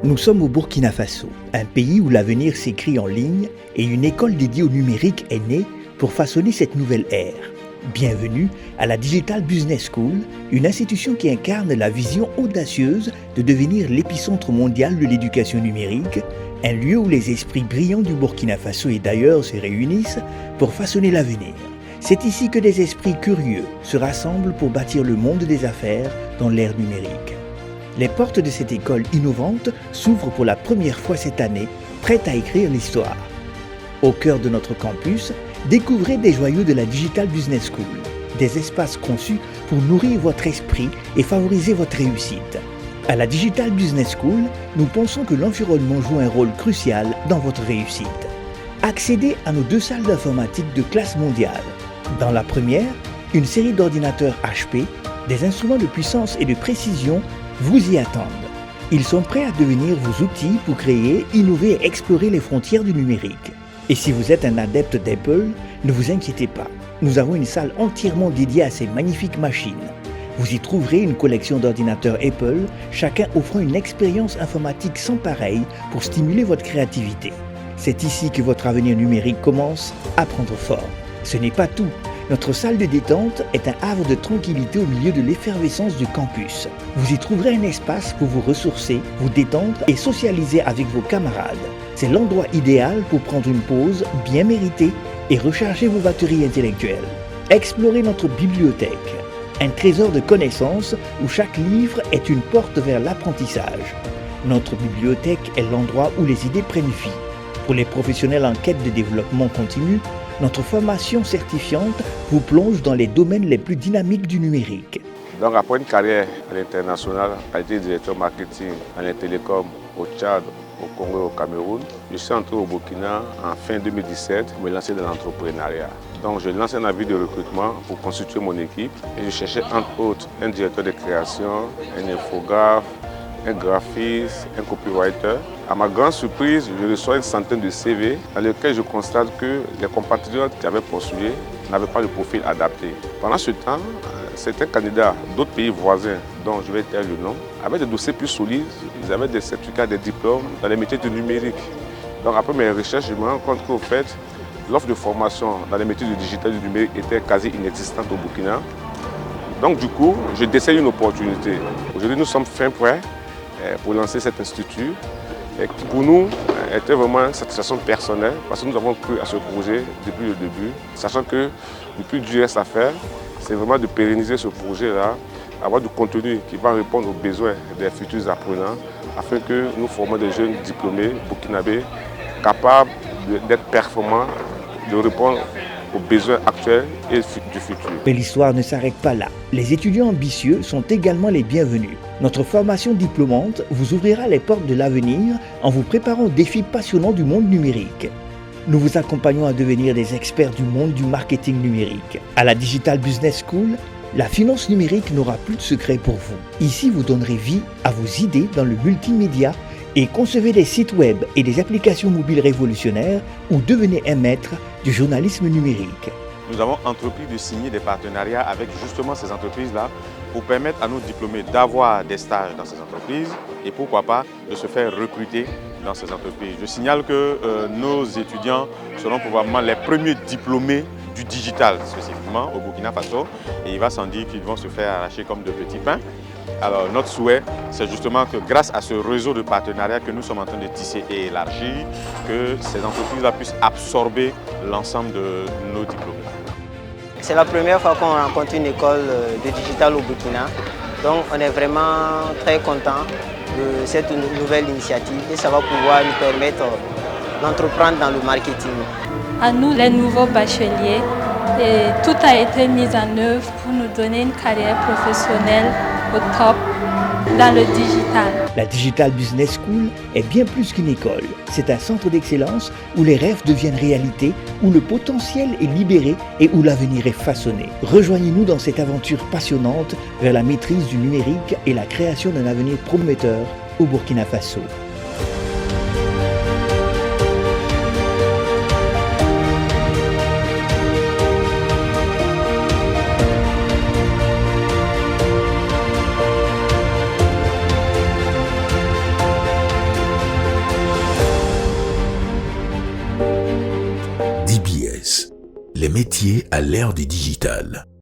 Nous sommes au Burkina Faso, un pays où l'avenir s'écrit en ligne et une école dédiée au numérique est née pour façonner cette nouvelle ère. Bienvenue à la Digital Business School, une institution qui incarne la vision audacieuse de devenir l'épicentre mondial de l'éducation numérique, un lieu où les esprits brillants du Burkina Faso et d'ailleurs se réunissent pour façonner l'avenir. C'est ici que des esprits curieux se rassemblent pour bâtir le monde des affaires dans l'ère numérique. Les portes de cette école innovante s'ouvrent pour la première fois cette année, prête à écrire l'histoire. Au cœur de notre campus, découvrez des joyaux de la Digital Business School, des espaces conçus pour nourrir votre esprit et favoriser votre réussite. À la Digital Business School, nous pensons que l'environnement joue un rôle crucial dans votre réussite. Accédez à nos 2 salles d'informatique de classe mondiale. Dans la première, une série d'ordinateurs HP, des instruments de puissance et de précision vous y attendent. Ils sont prêts à devenir vos outils pour créer, innover et explorer les frontières du numérique. Et si vous êtes un adepte d'Apple, ne vous inquiétez pas. Nous avons une salle entièrement dédiée à ces magnifiques machines. Vous y trouverez une collection d'ordinateurs Apple, chacun offrant une expérience informatique sans pareille pour stimuler votre créativité. C'est ici que votre avenir numérique commence à prendre forme. Ce n'est pas tout. Notre salle de détente est un havre de tranquillité au milieu de l'effervescence du campus. Vous y trouverez un espace pour vous ressourcer, vous détendre et socialiser avec vos camarades. C'est l'endroit idéal pour prendre une pause bien méritée et recharger vos batteries intellectuelles. Explorez notre bibliothèque, un trésor de connaissances où chaque livre est une porte vers l'apprentissage. Notre bibliothèque est l'endroit où les idées prennent vie. Pour les professionnels en quête de développement continu, notre formation certifiante vous plonge dans les domaines les plus dynamiques du numérique. Donc après une carrière à l'international, j'ai été directeur marketing dans les télécoms au Tchad, au Congo et au Cameroun. Je suis entré au Burkina en fin 2017 pour me lancer dans l'entrepreneuriat. Donc je lance un avis de recrutement pour constituer mon équipe et je cherchais entre autres un directeur de création, un infographe, un graphiste, un copywriter. À ma grande surprise, je reçois une centaine de CV dans lesquels je constate que les compatriotes qui avaient postulé n'avaient pas le profil adapté. Pendant ce temps, certains candidats d'autres pays voisins, dont je vais taire le nom, avaient des dossiers plus solides, ils avaient des certificats, des diplômes dans les métiers du numérique. Donc après mes recherches, je me rends compte qu'au fait, l'offre de formation dans les métiers du digital et du numérique était quasi inexistante au Burkina. Donc du coup, je décèle une opportunité. Aujourd'hui, nous sommes fin prêts pour lancer cet institut et qui pour nous était vraiment une satisfaction personnelle parce que nous avons cru à ce projet depuis le début, sachant que le plus dur reste à faire, c'est vraiment de pérenniser ce projet-là, avoir du contenu qui va répondre aux besoins des futurs apprenants afin que nous formons des jeunes diplômés burkinabés capables d'être performants, de répondre aux besoins actuels et du futur. Mais l'histoire ne s'arrête pas là. Les étudiants ambitieux sont également les bienvenus. Notre formation diplômante vous ouvrira les portes de l'avenir en vous préparant aux défis passionnants du monde numérique. Nous vous accompagnons à devenir des experts du monde du marketing numérique. À la Digital Business School, la finance numérique n'aura plus de secret pour vous. Ici, vous donnerez vie à vos idées dans le multimédia et concevez des sites web et des applications mobiles révolutionnaires ou devenez un maître du journalisme numérique. Nous avons entrepris de signer des partenariats avec justement ces entreprises-là pour permettre à nos diplômés d'avoir des stages dans ces entreprises et pourquoi pas de se faire recruter dans ces entreprises. Je signale que nos étudiants seront probablement les premiers diplômés du digital spécifiquement au Burkina Faso et il va sans dire qu'ils vont se faire arracher comme de petits pains. Alors notre souhait, c'est justement que grâce à ce réseau de partenariats que nous sommes en train de tisser et élargir, que ces entreprises-là puissent absorber l'ensemble de nos diplômés. C'est la première fois qu'on rencontre une école de digital au Burkina. Donc on est vraiment très content de cette nouvelle initiative et ça va pouvoir nous permettre d'entreprendre dans le marketing. À nous, les nouveaux bacheliers, et tout a été mis en œuvre pour nous donner une carrière professionnelle au top dans le digital. La Digital Business School est bien plus qu'une école. C'est un centre d'excellence où les rêves deviennent réalité, où le potentiel est libéré et où l'avenir est façonné. Rejoignez-nous dans cette aventure passionnante vers la maîtrise du numérique et la création d'un avenir prometteur au Burkina Faso. Les métiers à l'ère du digital.